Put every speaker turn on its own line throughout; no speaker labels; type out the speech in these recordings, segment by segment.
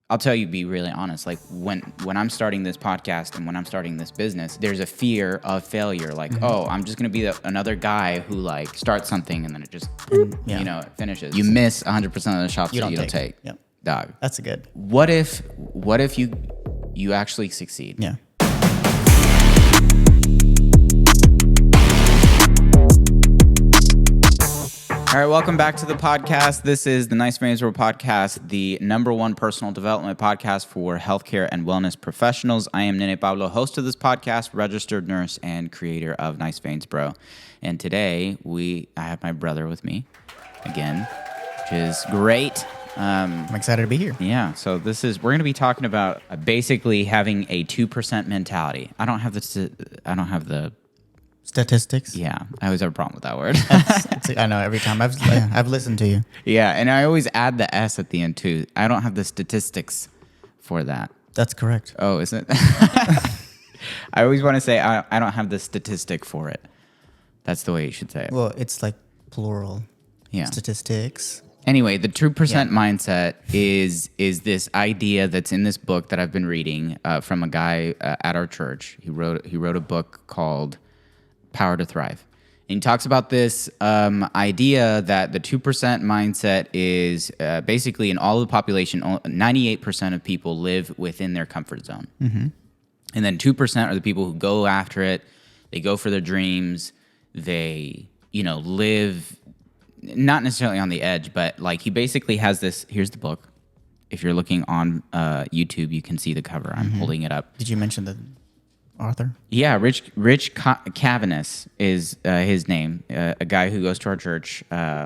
I'll tell you, be really honest. Like when I'm starting this podcast and when I'm starting this business, there's a fear of failure. Like, oh, I'm just gonna be another guy who like starts something and then it just, it finishes. You miss 100% of the shots that you don't take.
Yep.
Dog.
That's good.
What if you actually succeed?
Yeah.
All right, welcome back to the podcast. This is the Nice Veins Bro podcast, the #1 personal development podcast for healthcare and wellness professionals. I am NENEPABLO, host of this podcast, registered nurse, and creator of Nice Veins Bro. And today, I have my brother with me again, which is great.
I'm excited to be here.
Yeah, so we're going to be talking about basically having a 2% mentality. I don't have the
statistics.
Yeah, I always have a problem with that word.
I know every time I've listened to you.
Yeah, and I always add the S at the end too. I don't have the statistics for that.
That's correct.
Oh, is it? I always want to say I don't have the statistic for it. That's the way you should say it.
Well, it's like plural.
Yeah.
Statistics.
Anyway, the 2% mindset is this idea that's in this book that I've been reading from a guy at our church. He wrote a book called Power to Thrive. And he talks about this idea that the 2% mindset is basically in all of the population, 98% of people live within their comfort zone. Mm-hmm. And then 2% are the people who go after it. They go for their dreams. They, live not necessarily on the edge, but like he basically has this. Here's the book. If you're looking on YouTube, you can see the cover. I'm holding it up.
Did you mention the author?
Yeah, Rich Cavaness is his name. A guy who goes to our church,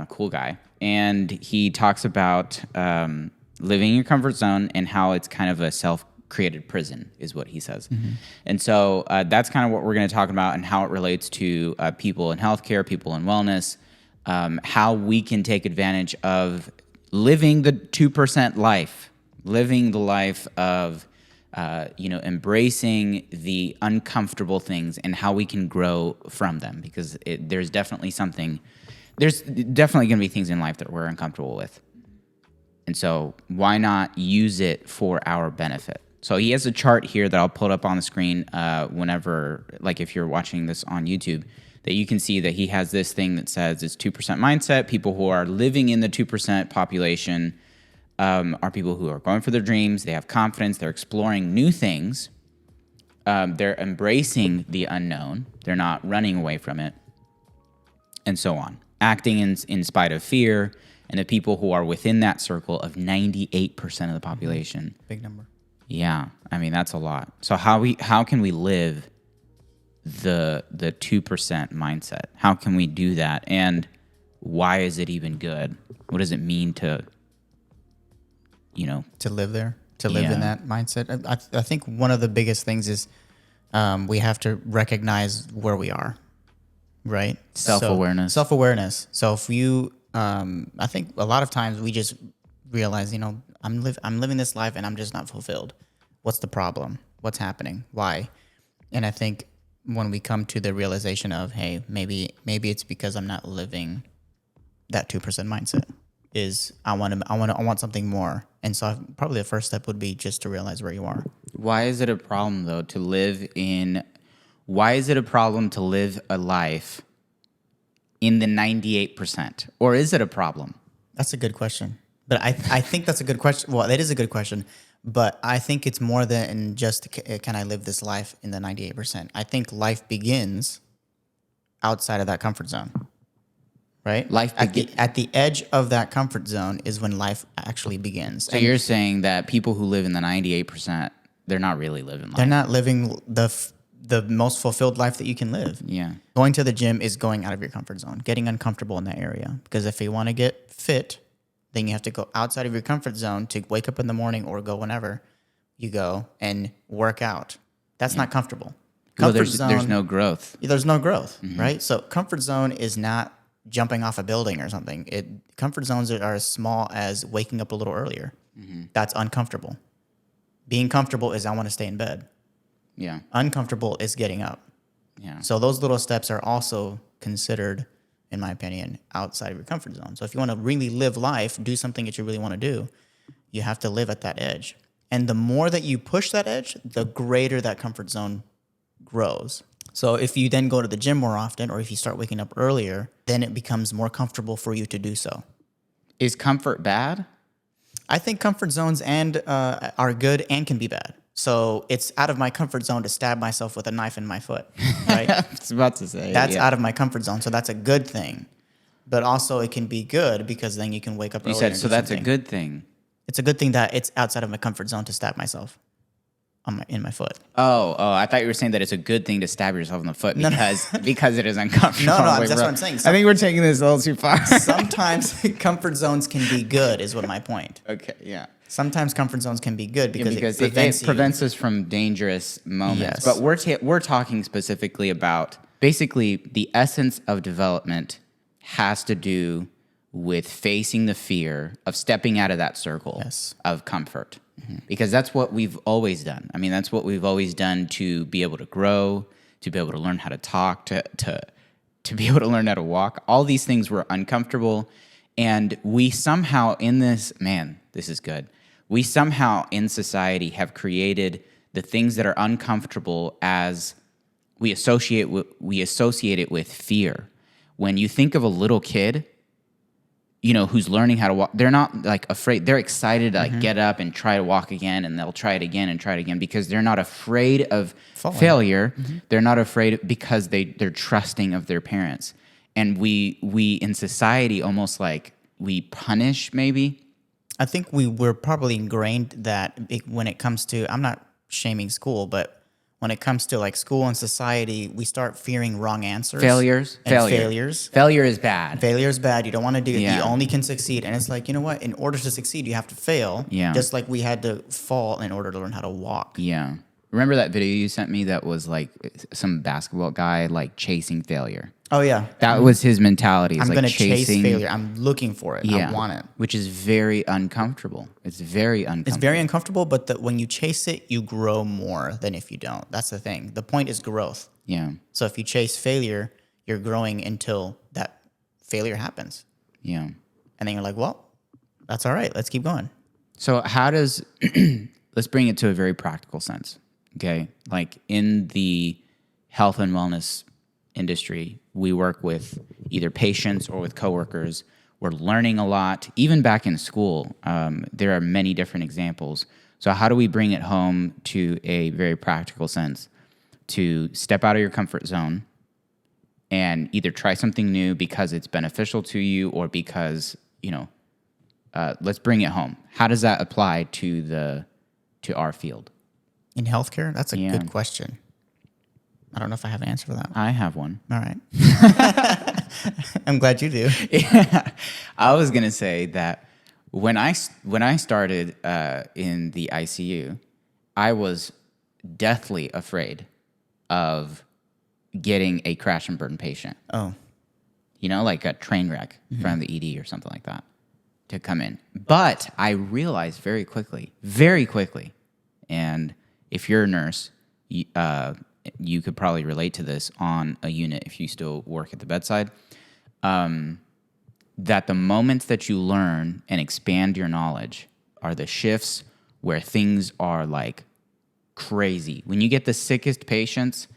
cool guy, and he talks about living in your comfort zone and how it's kind of a self-created prison, is what he says. Mm-hmm. And so that's kind of what we're going to talk about and how it relates to people in healthcare, people in wellness, how we can take advantage of living the 2% life, living the life of embracing the uncomfortable things and how we can grow from them, because there's definitely going to be things in life that we're uncomfortable with. And so why not use it for our benefit? So he has a chart here that I'll put up on the screen whenever, like if you're watching this on YouTube, that you can see that he has this thing that says it's 2% mindset. People who are living in the 2% population are people who are going for their dreams. They have confidence. They're exploring new things. They're embracing the unknown. They're not running away from it, and so on. Acting in spite of fear. And the people who are within that circle of 98% of the population.
Big number.
Yeah, I mean that's a lot. So how can we live the 2% mindset? How can we do that? And why is it even good? What does it mean to
live there, to live in that mindset? I think one of the biggest things is we have to recognize where we are, right?
Self-awareness.
So if you, I think a lot of times we just realize, I'm living this life and I'm just not fulfilled. What's the problem? What's happening? Why? And I think when we come to the realization of, hey, maybe it's because I'm not living that 2% mindset. Is I want something more. And so probably the first step would be just to realize where you are.
Why is it a problem though why is it a problem to live a life in the 98%? Or is it a problem?
That's a good question. But I think that's a good question. Well, that is a good question. But I think it's more than just can I live this life in the 98%. I think life begins outside of that comfort zone. Right? At the edge of that comfort zone is when life actually begins.
So you're saying that people who live in the 98%, they're not really living life.
They're not living the most fulfilled life that you can live.
Yeah.
Going to the gym is going out of your comfort zone, getting uncomfortable in that area. Because if you want to get fit, then you have to go outside of your comfort zone to wake up in the morning or go whenever you go and work out. That's not comfortable.
There's no growth.
There's no growth, right? So comfort zone is not jumping off a building or something. Comfort zones are as small as waking up a little earlier. Mm-hmm. That's uncomfortable. Being comfortable is I want to stay in bed.
Yeah.
Uncomfortable is getting up.
Yeah.
So those little steps are also considered, in my opinion, outside of your comfort zone. So if you want to really live life, do something that you really want to do, you have to live at that edge. And the more that you push that edge, the greater that comfort zone grows. So if you then go to the gym more often, or if you start waking up earlier, then it becomes more comfortable for you to do so.
Is comfort bad?
I think comfort zones are good and can be bad. So it's out of my comfort zone to stab myself with a knife in my foot, right?
I was about to say.
That's out of my comfort zone. So that's a good thing. But also it can be good because then you can wake up earlier.
You said,
and
so
do
that's
something.
a good thing.
It's a good thing that it's outside of my comfort zone to stab myself in my foot.
Oh, I thought you were saying that it's a good thing to stab yourself in the foot because it is uncomfortable.
No,
Like,
that's
bro,
what I'm saying.
I think we're taking this a little too far.
Sometimes comfort zones can be good is what my point.
Okay, yeah.
Sometimes comfort zones can be good because
it prevents us from dangerous moments.
Yes.
But we're talking specifically about basically the essence of development has to do with facing the fear of stepping out of that circle of comfort. Because that's what we've always done. I mean, that's what we've always done to be able to grow, to be able to learn how to talk, to be able to learn how to walk. All these things were uncomfortable. And we somehow this is good. We somehow in society have created the things that are uncomfortable as we associate it with fear. When you think of a little kid, who's learning how to walk, they're not like afraid. They're excited to like get up and try to walk again, and they'll try it again and try it again because they're not afraid of failure. They're not afraid because they're trusting of their parents. And we in society almost like we punish maybe.
I think we're probably ingrained that when it comes to, I'm not shaming school, but when it comes to like school and society, we start fearing wrong answers.
Failures. Failure is bad.
Failure is bad. You don't want to do it.
Yeah.
You only can succeed. And it's like, you know what? In order to succeed, you have to fail.
Yeah.
Just like we had to fall in order to learn how to walk.
Yeah. Remember that video you sent me that was like some basketball guy like chasing failure?
Oh, yeah.
That was his mentality.
I'm
like
going to chase failure. I'm looking for it.
Yeah,
I want it.
Which is very uncomfortable. It's very uncomfortable.
It's very uncomfortable, but when you chase it, you grow more than if you don't. That's the thing. The point is growth.
Yeah.
So if you chase failure, you're growing until that failure happens.
Yeah.
And then you're like, well, that's all right. Let's keep going.
So how does, let's bring it to a very practical sense, okay? Like in the health and wellness industry, we work with either patients or with coworkers. We're learning a lot. Even back in school, there are many different examples. So how do we bring it home to a very practical sense? To step out of your comfort zone and either try something new because it's beneficial to you or because, let's bring it home. How does that apply to our field?
In healthcare? That's a good question. I don't know if I have an answer for that.
I have one.
All right. I'm glad you do.
Yeah. I was going to say that when I started in the ICU, I was deathly afraid of getting a crash and burn patient.
Oh.
Like a train wreck from the ED or something like that to come in. But I realized very quickly, and if you're a nurse, you could probably relate to this on a unit if you still work at the bedside, that the moments that you learn and expand your knowledge are the shifts where things are like crazy. When you get the sickest patients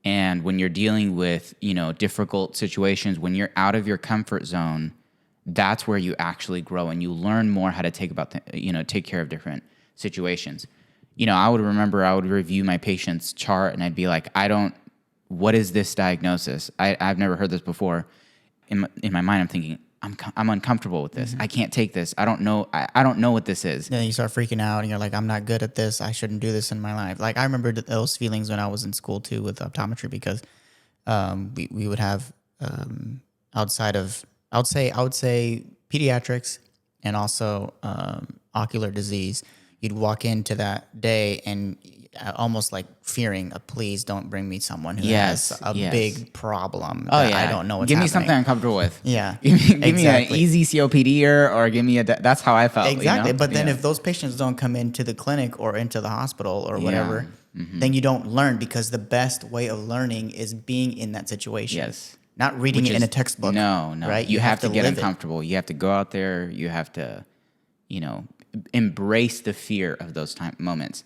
and when you're dealing with, difficult situations, when you're out of your comfort zone, that's where you actually grow and you learn more how to take care of different situations. I would review my patient's chart and I'd be like, what is this diagnosis? I've never heard this before. In my mind, I'm thinking, I'm uncomfortable with this. I can't take this. I don't know what this is.
Then you start freaking out and you're like, I'm not good at this. I shouldn't do this in my life. Like I remember those feelings when I was in school too with optometry because we would have outside of, I would say pediatrics and also ocular disease. You'd walk into that day and almost like fearing, please don't bring me someone who has a big problem that I don't know what's
Give me
happening.
something I'm comfortable with.
Yeah.
Give me an easy COPD or give me that's how I felt.
Exactly. But then if those patients don't come into the clinic or into the hospital or whatever, then you don't learn because the best way of learning is being in that situation.
Yes.
Not reading it in a textbook.
No.
Right?
You have to get
live
uncomfortable. You have to go out there. You have to, embrace the fear of those moments.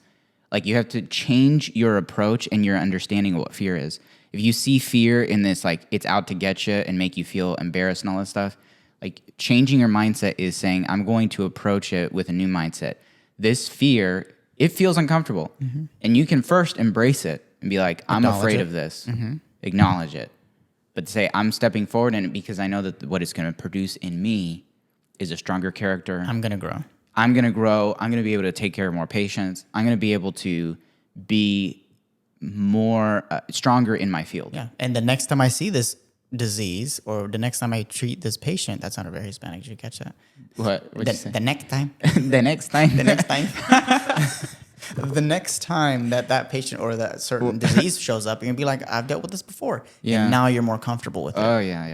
Like you have to change your approach and your understanding of what fear is. If you see fear in this, like it's out to get you and make you feel embarrassed and all that stuff, like changing your mindset is saying, I'm going to approach it with a new mindset. This fear, it feels uncomfortable. And you can first embrace it and be like, I'm afraid of this. Acknowledge it. But say, I'm stepping forward in it because I know that what it's going to produce in me is a stronger character.
I'm going to grow.
I'm going to grow. I'm going to be able to take care of more patients. I'm going to be able to be more stronger in my field.
Yeah. And the next time I see this disease or the next time I treat this patient, that's not a very Hispanic. Did you catch that?
What'd you say?
The next time.
The next time?
The next time. The next time that patient or that certain disease shows up, you're going to be like, I've dealt with this before.
Yeah.
And now you're more comfortable with it.
Oh, yeah.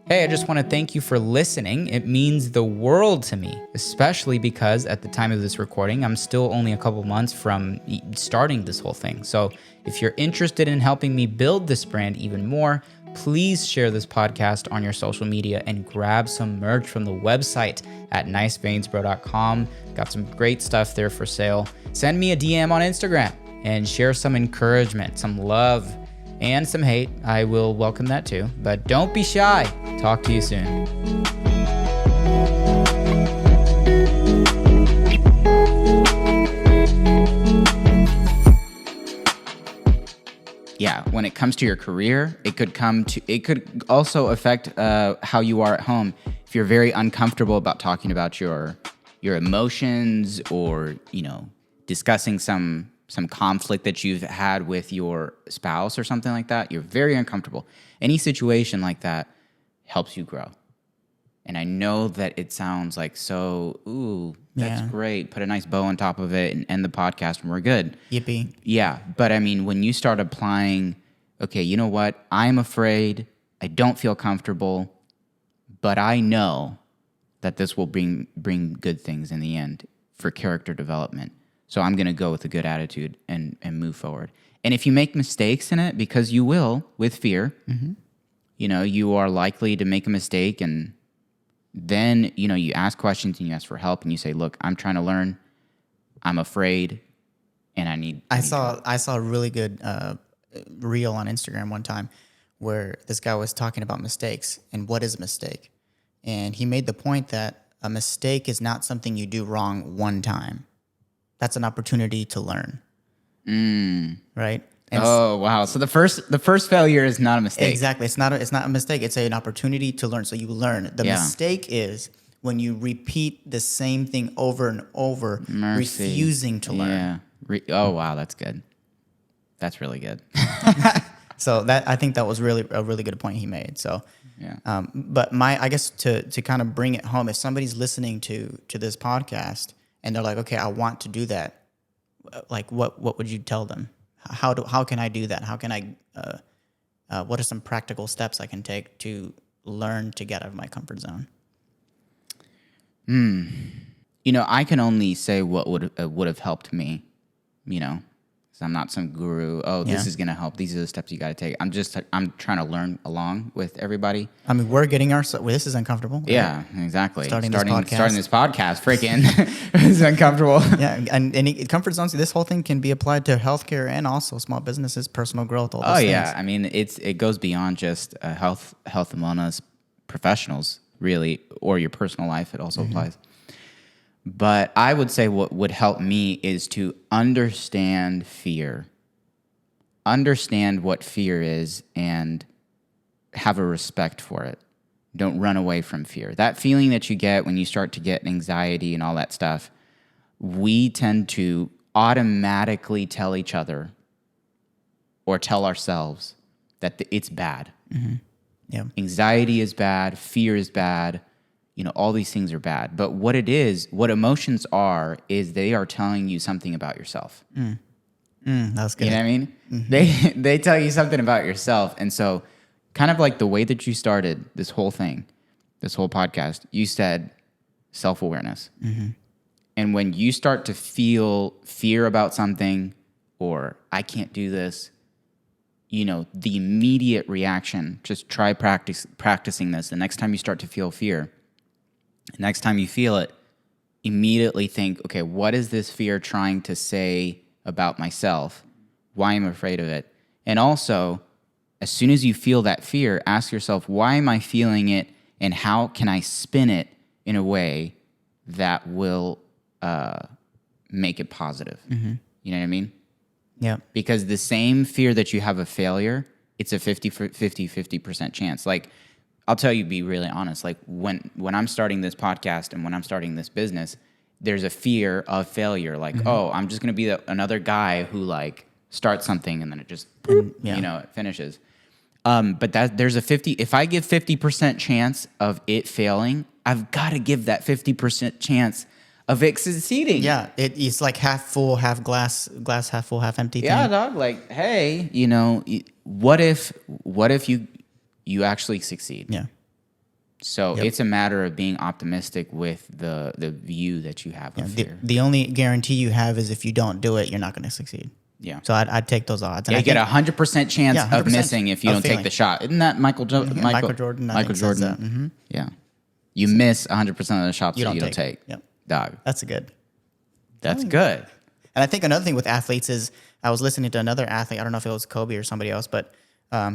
Hey, I just want to thank you for listening. It means the world to me, especially because at the time of this recording, I'm still only a couple months from starting this whole thing. So if you're interested in helping me build this brand even more, please share this podcast on your social media and grab some merch from the website at niceveinsbro.com. Got some great stuff there for sale. Send me a DM on Instagram and share some encouragement, some love, and some hate. I will welcome that too. But don't be shy. Talk to you soon. Yeah, when it comes to your career, it could also affect how you are at home. If you're very uncomfortable about talking about your emotions or, discussing some conflict that you've had with your spouse or something like that, you're very uncomfortable. Any situation like that helps you grow. And I know that it sounds like that's great. Put a nice bow on top of it and end the podcast and we're good.
Yippee.
Yeah, but I mean, when you start applying, okay, you know what? I'm afraid. I don't feel comfortable, but I know that this will bring good things in the end for character development. So I'm going to go with a good attitude and move forward. And if you make mistakes in it, because you will with fear, you are likely to make a mistake. And then, you ask questions and you ask for help and you say, look, I'm trying to learn. I'm afraid and I need help.
I saw a really good reel on Instagram one time where this guy was talking about mistakes and what is a mistake. And he made the point that a mistake is not something you do wrong one time. That's an opportunity to learn. Right? And
wow. So the first failure is not a mistake.
Exactly. It's not a mistake. It's an opportunity to learn. So you learn. The mistake is when you repeat the same thing over and over, refusing to learn.
Yeah. Oh, wow. That's good. That's really good.
So I think that was a really good point he made. So, but I guess to kind of bring it home, if somebody's listening to this podcast and they're like, okay, I want to do that, like what would you tell them? How can I do that? How can I? What are some practical steps I can take to learn to get out of my comfort zone?
I can only say what would have helped me. Because I'm not some guru. This is gonna help. These are the steps you got to take. I'm trying to learn along with everybody.
I mean, we're getting this is uncomfortable. Right?
Yeah, exactly.
Starting this
podcast, freaking is uncomfortable.
Yeah, and comfort zones. This whole thing can be applied to healthcare and also small businesses, personal growth. All those things.
Yeah. I mean, it goes beyond just health and wellness professionals, really, or your personal life. It also applies. But I would say what would help me is to understand fear. Understand what fear is and have a respect for it. Don't run away from fear. That feeling that you get when you start to get anxiety and all that stuff, we tend to automatically tell each other or tell ourselves that it's bad.
Yeah.
Anxiety is bad. Fear is bad. All these things are bad. But what emotions are, is they are telling you something about yourself.
That's good.
You know what I mean? Mm-hmm. They tell you something about yourself. And so kind of like the way that you started this whole thing, this whole podcast, you said self-awareness. And when you start to feel fear about something or I can't do this, the immediate reaction, just try practicing this. The next time you start to feel fear, the next time you feel it, immediately think, okay, what is this fear trying to say about myself? Why am I afraid of it? And also, as soon as you feel that fear, ask yourself, why am I feeling it, and how can I spin it in a way that will make it positive? Mm-hmm. You know what I mean?
Yeah.
Because the same fear that you have of failure, it's a 50% chance. Like, I'll tell you, be really honest. Like, when I'm starting this podcast and when I'm starting this business, there's a fear of failure. Like, oh, I'm just going to be another guy who, like, starts something and then it just, it finishes. But there's if I give 50% chance of it failing, I've got to give that 50% chance of it succeeding.
Yeah, it's like half full, half glass half full, half empty thing.
Yeah, dog. Like, hey, what if you actually succeed?
Yeah.
So it's a matter of being optimistic with the view that you have of fear.
The only guarantee you have is if you don't do it, you're not going to succeed.
Yeah.
So I'd take those odds.
And you get 100% chance
100%
of missing if you don't take the shot. Isn't that Michael Jordan?
Michael Jordan.
Michael Jordan.
That. Mm-hmm.
Yeah. You miss 100% of the shots that you don't take.
Yep.
Dog.
That's good.
That's good.
And I think another thing with athletes is I was listening to another athlete. I don't know if it was Kobe or somebody else, but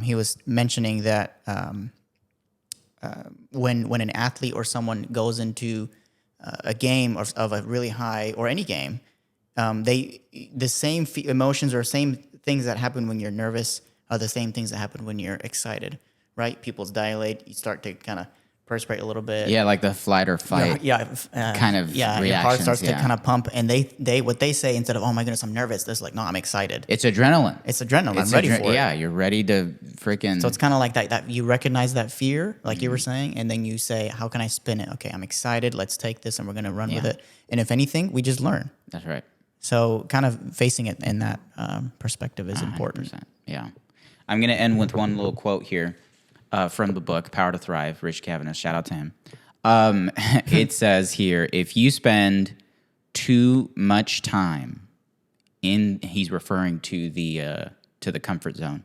he was mentioning that when an athlete or someone goes into a game of a really high, or any game, the same emotions or same things that happen when you're nervous are the same things that happen when you're excited, right? Pupils dilate. You start to kind of perspirate a little bit.
Yeah, like the flight or fight kind of reactions.
Your heart starts to kind of pump, and they what they say, instead of, oh my goodness, I'm nervous, they're like, no, I'm excited.
It's adrenaline.
I'm ready for it.
Yeah, you're ready to freaking...
So it's kind of like that you recognize that fear, like you were saying, and then you say, how can I spin it? Okay, I'm excited, let's take this and we're going to run with it. And if anything, we just learn.
That's right.
So kind of facing it in that perspective is important.
100%. Yeah. I'm going to end with one little quote here from the book, Power to Thrive, Rich Cavaness. Shout out to him. It says here, if you spend too much time he's referring to the comfort zone.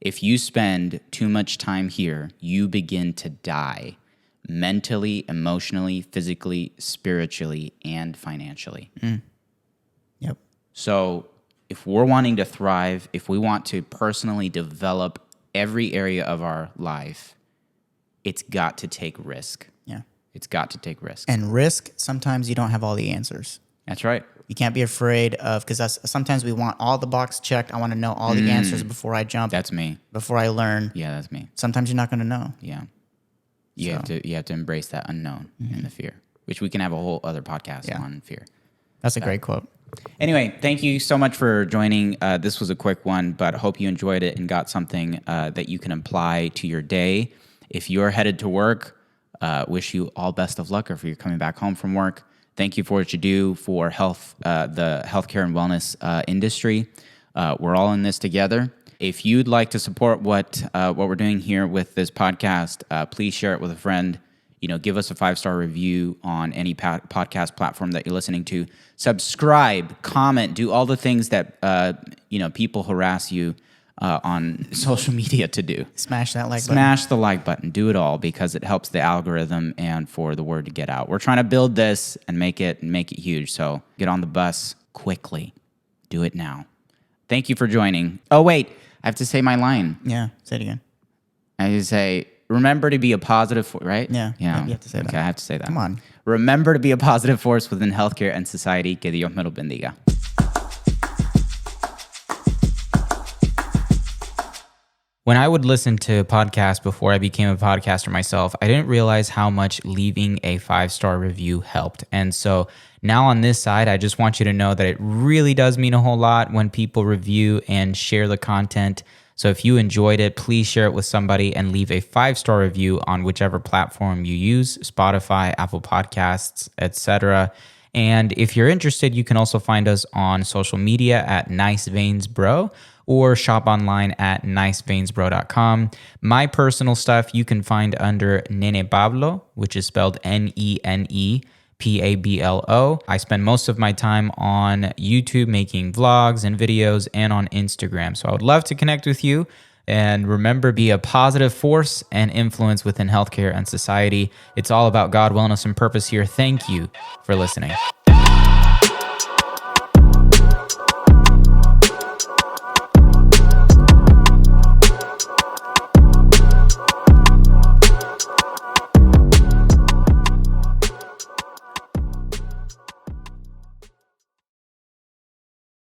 If you spend too much time here, you begin to die mentally, emotionally, physically, spiritually, and financially.
Yep.
So if we're wanting to thrive, if we want to personally develop every area of our life, it's got to take risk.
Yeah.
It's got to take risk.
And risk, sometimes you don't have all the answers.
That's right.
You can't be afraid of, because sometimes we want all the boxes checked. I want to know all the answers before I jump.
That's me.
Before I learn.
Yeah, that's me.
Sometimes you're not going to know.
Yeah. You have to embrace that unknown and the fear, which we can have a whole other podcast on fear.
That's a great quote.
Anyway, thank you so much for joining. This was a quick one, but I hope you enjoyed it and got something that you can apply to your day. If you're headed to work, wish you all best of luck. Or if you're coming back home from work, thank you for what you do for the healthcare and wellness industry. We're all in this together. If you'd like to support what we're doing here with this podcast, please share it with a friend. Give us a 5-star review on any podcast platform that you're listening to. Subscribe, comment, do all the things that people harass you on social media to do.
Smash that like button.
Smash the like button. Do it all, because it helps the algorithm and for the word to get out. We're trying to build this and make it huge. So get on the bus quickly. Do it now. Thank you for joining. Oh wait, I have to say my line.
Yeah, say it again.
I have to say, remember to be a positive force, right?
Yeah. You have to say that.
Okay, I have to say that.
Come on.
Remember to be a positive force within healthcare and society. Que Dios me lo bendiga. When I would listen to podcasts before I became a podcaster myself, I didn't realize how much leaving a 5-star review helped. And so now on this side, I just want you to know that it really does mean a whole lot when people review and share the content. So if you enjoyed it, please share it with somebody and leave a 5-star review on whichever platform you use, Spotify, Apple Podcasts, etc. And if you're interested, you can also find us on social media at Nice Veins Bro, or shop online at niceveinsbro.com. My personal stuff you can find under NENEPABLO, which is spelled NENEPABLO.
Pablo. I spend most of my time on YouTube making vlogs and videos and on Instagram. So I would love to connect with you. And remember, be a positive force and influence within healthcare and society. It's all about God, wellness, and purpose here. Thank you for listening.